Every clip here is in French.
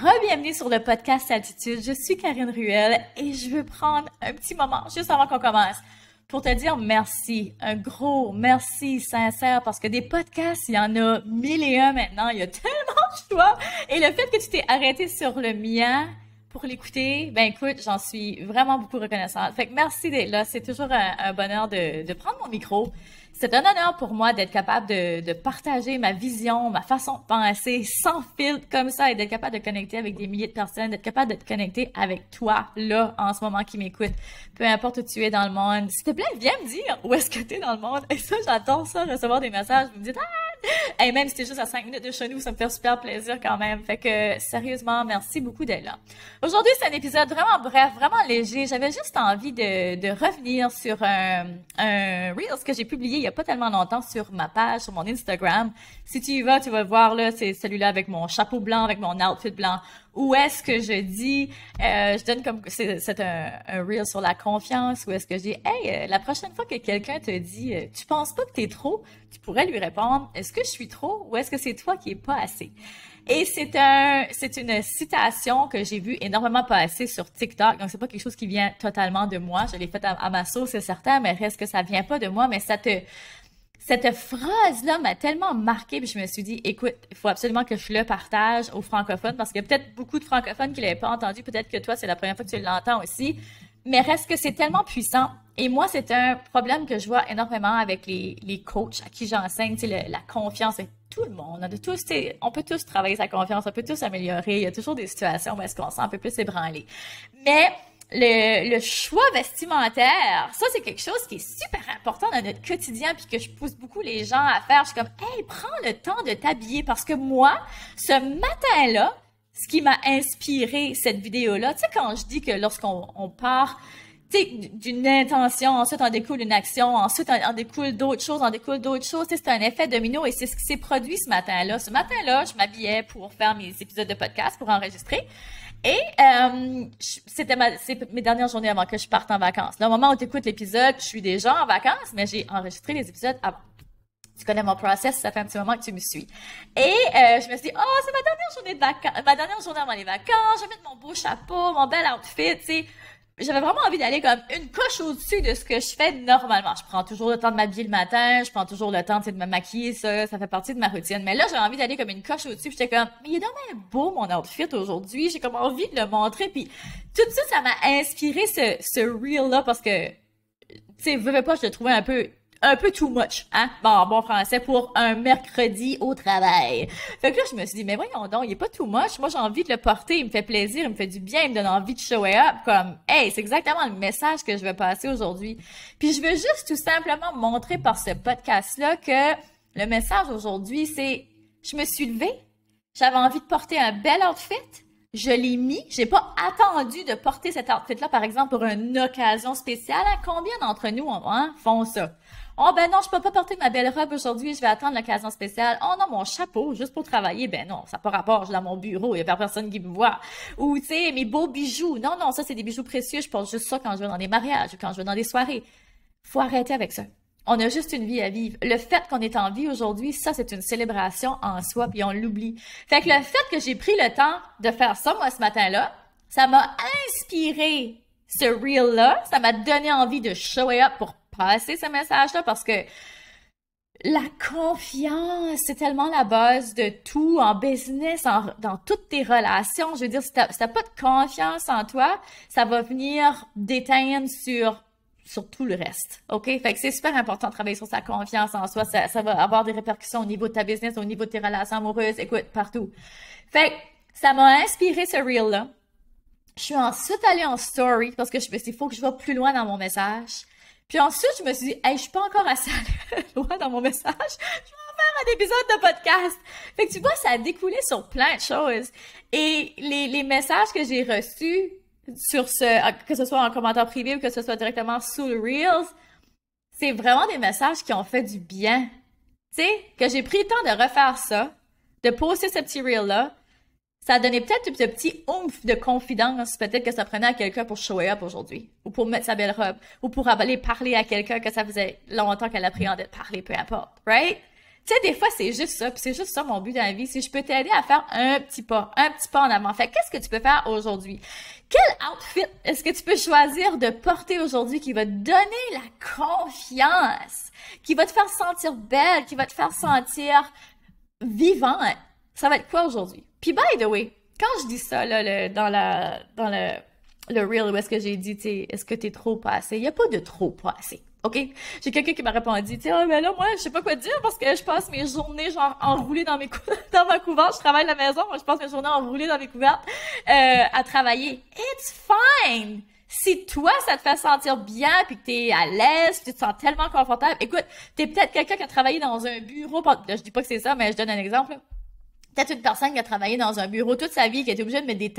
Re-bienvenue sur le podcast Attitude. Je suis Karine Ruel et je veux prendre un petit moment juste avant qu'on commence pour te dire merci, un gros merci sincère parce que des podcasts, il y en a 1001 maintenant, il y a tellement de choix et le fait que tu t'es arrêté sur le mien pour l'écouter, ben écoute, j'en suis vraiment beaucoup reconnaissante. Fait que merci d'être là, c'est toujours un bonheur de prendre mon micro. C'est un honneur pour moi d'être capable de partager ma vision, ma façon de penser sans filtre comme ça et d'être capable de connecter avec des milliers de personnes, d'être capable de te connecter avec toi, là, en ce moment qui m'écoute. Peu importe où tu es dans le monde. S'il te plaît, viens me dire où est-ce que tu es dans le monde. Et ça, j'adore ça, recevoir des messages. Vous me dites, et même si c'est juste à 5 minutes de chez nous, ça me fait super plaisir quand même. Fait que, sérieusement, merci beaucoup d'être là. Aujourd'hui, c'est un épisode vraiment bref, vraiment léger. J'avais juste envie de revenir sur un Reels que j'ai publié il y a pas tellement longtemps sur ma page, sur mon Instagram. Si tu y vas, tu vas le voir là, c'est celui-là avec mon chapeau blanc, avec mon outfit blanc. Où est-ce que je dis, je donne comme, c'est un Reel sur la confiance, où est-ce que je dis, hey, la prochaine fois que quelqu'un te dit, tu penses pas que t'es trop, tu pourrais lui répondre, est-ce que je suis trop ou est-ce que c'est toi qui es pas assez? Et c'est une citation que j'ai vue énormément passer sur TikTok. Donc, c'est pas quelque chose qui vient totalement de moi. Je l'ai faite à ma sauce, c'est certain, mais reste que ça vient pas de moi, mais cette phrase-là m'a tellement marquée, puis je me suis dit, écoute, il faut absolument que je le partage aux francophones, parce qu'il y a peut-être beaucoup de francophones qui l'avaient pas entendu, peut-être que toi, c'est la première fois que tu l'entends aussi, mais reste que c'est tellement puissant. Et moi, c'est un problème que je vois énormément avec les coachs à qui j'enseigne, tu sais, la confiance avec tout le monde. On peut tous travailler sa confiance, on peut tous s'améliorer. Il y a toujours des situations où est-ce qu'on se sent un peu plus ébranlé. Mais le choix vestimentaire, ça, c'est quelque chose qui est super important dans notre quotidien puis que je pousse beaucoup les gens à faire. Je suis comme, hey, prends le temps de t'habiller parce que moi, ce matin-là, ce qui m'a inspiré cette vidéo-là, tu sais, quand je dis que lorsqu'on part, tu sais, d'une intention, ensuite on découle une action, ensuite on découle d'autres choses, tu sais, c'est un effet domino et c'est ce qui s'est produit ce matin-là. Ce matin-là, je m'habillais pour faire mes épisodes de podcast, pour enregistrer. Et c'est mes dernières journées avant que je parte en vacances. Là, au moment où tu écoutes l'épisode, je suis déjà en vacances, mais j'ai enregistré les épisodes avant. Tu connais mon process, ça fait un petit moment que tu me suis. Et je me suis dit, oh, c'est ma dernière journée de vacances, ma dernière journée avant les vacances, je vais mettre mon beau chapeau, mon bel outfit, tu sais. J'avais vraiment envie d'aller comme une coche au-dessus de ce que je fais normalement. Je prends toujours le temps de m'habiller le matin, je prends toujours le temps, tu sais, de me maquiller, ça fait partie de ma routine. Mais là, j'avais envie d'aller comme une coche au-dessus, puis j'étais comme, mais il est dommage beau mon outfit aujourd'hui, j'ai comme envie de le montrer, puis tout ça, ça m'a inspiré ce reel-là, parce que, tu sais, veux pas, je le trouvais un peu too much, hein, bon français, pour un mercredi au travail. Fait que là, je me suis dit, mais voyons donc, il est pas too much. Moi, j'ai envie de le porter, il me fait plaisir, il me fait du bien, il me donne envie de show up, comme, hey, c'est exactement le message que je veux passer aujourd'hui. Puis je veux juste tout simplement montrer par ce podcast-là que le message aujourd'hui, c'est, je me suis levée, j'avais envie de porter un bel outfit, je l'ai mis, j'ai pas attendu de porter cet outfit-là, par exemple, pour une occasion spéciale. Combien d'entre nous font ça? Oh ben non, je peux pas porter ma belle robe aujourd'hui, je vais attendre l'occasion spéciale. Oh non, mon chapeau, juste pour travailler, ben non, ça n'a pas rapport, je suis dans mon bureau, il y a pas personne qui me voit. Ou tu sais, mes beaux bijoux, non, ça c'est des bijoux précieux, je porte juste ça quand je vais dans des mariages ou quand je vais dans des soirées. Faut arrêter avec ça. On a juste une vie à vivre. Le fait qu'on est en vie aujourd'hui, ça, c'est une célébration en soi, puis on l'oublie. Fait que le fait que j'ai pris le temps de faire ça, moi, ce matin-là, ça m'a inspiré ce reel-là, ça m'a donné envie de show up pour passer ce message-là, parce que la confiance, c'est tellement la base de tout, en business, dans toutes tes relations. Je veux dire, si t'as pas de confiance en toi, ça va venir déteindre sur tout le reste, OK? Fait que c'est super important de travailler sur sa confiance en soi. Ça va avoir des répercussions au niveau de ta business, au niveau de tes relations amoureuses, écoute, partout. Fait que ça m'a inspiré ce reel-là. Je suis ensuite allée en story parce que je me suis dit, il faut que je vais plus loin dans mon message. Puis ensuite, je me suis dit, hey, je suis pas encore assez loin dans mon message. Je vais en faire un épisode de podcast. Fait que tu vois, ça a découlé sur plein de choses. Et les messages que j'ai reçus sur que ce soit en commentaire privé ou que ce soit directement sous le Reels, c'est vraiment des messages qui ont fait du bien. Tu sais, que j'ai pris le temps de refaire ça, de poster ce petit Reel-là. Ça a donné peut-être ce petit oomph de confidence, peut-être que ça prenait à quelqu'un pour show up aujourd'hui, ou pour mettre sa belle robe, ou pour aller parler à quelqu'un que ça faisait longtemps qu'elle appréhendait de parler, peu importe, right? Tu sais, des fois, c'est juste ça, puis c'est juste ça mon but dans la vie, c'est je peux t'aider à faire un petit pas en avant. Fait qu'est-ce que tu peux faire aujourd'hui? Quel outfit est-ce que tu peux choisir de porter aujourd'hui qui va te donner la confiance, qui va te faire sentir belle, qui va te faire sentir vivante? Ça va être quoi aujourd'hui? Puis by the way, quand je dis ça, là, dans le reel où est-ce que j'ai dit, tu sais, est-ce que t'es trop pas assez? Il n'y a pas de trop pas assez. OK? J'ai quelqu'un qui m'a répondu, tu sais, mais là, moi, je sais pas quoi dire parce que je passe mes journées, genre, enroulées dans dans ma couverte. Je travaille à la maison, moi, je passe mes journées enroulées dans mes couvertes, à travailler. It's fine! Si toi, ça te fait sentir bien, puis que t'es à l'aise, puis tu te sens tellement confortable, écoute, t'es peut-être quelqu'un qui a travaillé dans un bureau, là, je dis pas que c'est ça, mais je donne un exemple, là. Peut-être une personne qui a travaillé dans un bureau toute sa vie, qui a été obligée de mettre des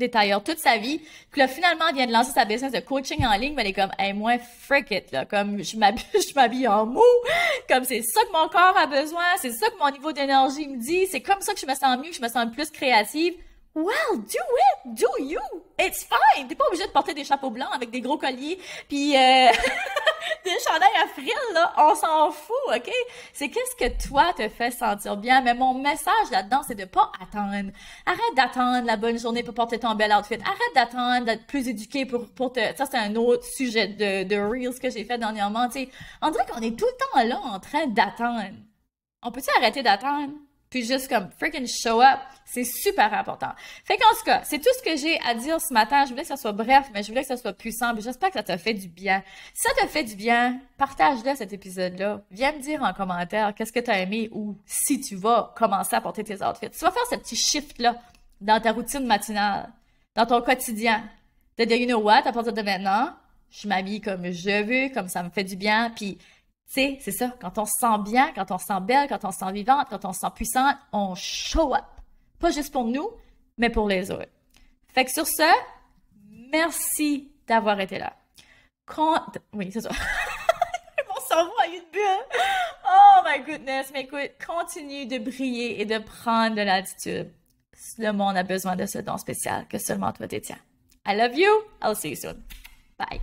tailleurs toute sa vie, puis là, finalement, elle vient de lancer sa business de coaching en ligne, mais elle est comme, hey, moi, frick it, là, comme, je m'habille en mou, comme c'est ça que mon corps a besoin, c'est ça que mon niveau d'énergie me dit, c'est comme ça que je me sens mieux, que je me sens plus créative. Well, do it! Do you! It's fine! T'es pas obligé de porter des chapeaux blancs avec des gros colliers pis des chandails à frilles, là. On s'en fout, OK? C'est qu'est-ce que toi te fait sentir bien. Mais mon message là-dedans, c'est de pas attendre. Arrête d'attendre la bonne journée pour porter ton bel outfit. Arrête d'attendre d'être plus éduqué pour te... Ça, c'est un autre sujet de Reels que j'ai fait dernièrement, tu sais. On dirait qu'on est tout le temps là en train d'attendre. On peut-tu arrêter d'attendre? Puis juste comme freaking show up, c'est super important. Fait qu'en tout cas, c'est tout ce que j'ai à dire ce matin. Je voulais que ça soit bref, mais je voulais que ça soit puissant. Puis j'espère que ça t'a fait du bien. Si ça t'a fait du bien, partage-le cet épisode-là. Viens me dire en commentaire qu'est-ce que t'as aimé ou si tu vas commencer à porter tes outfits. Tu vas faire ce petit shift-là dans ta routine matinale, dans ton quotidien. De dire, you know what, à partir de maintenant, je m'habille comme je veux, comme ça me fait du bien, puis tu sais, c'est ça, quand on se sent bien, quand on se sent belle, quand on se sent vivante, quand on se sent puissante, on show up. Pas juste pour nous, mais pour les autres. Fait que sur ce, merci d'avoir été là. Oui, c'est ça. Mon cerveau a eu de bulle. Oh my goodness. Mais écoute, continue de briller et de prendre de l'attitude. Le monde a besoin de ce don spécial que seulement toi détiens. I love you. I'll see you soon. Bye.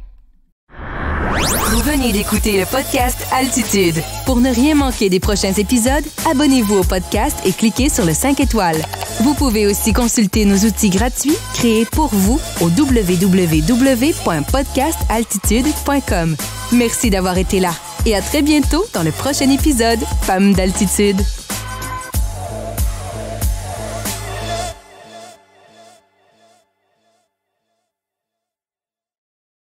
Vous venez d'écouter le podcast Altitude. Pour ne rien manquer des prochains épisodes, abonnez-vous au podcast et cliquez sur le 5 étoiles. Vous pouvez aussi consulter nos outils gratuits créés pour vous au www.podcastaltitude.com. Merci d'avoir été là et à très bientôt dans le prochain épisode Femmes d'Altitude.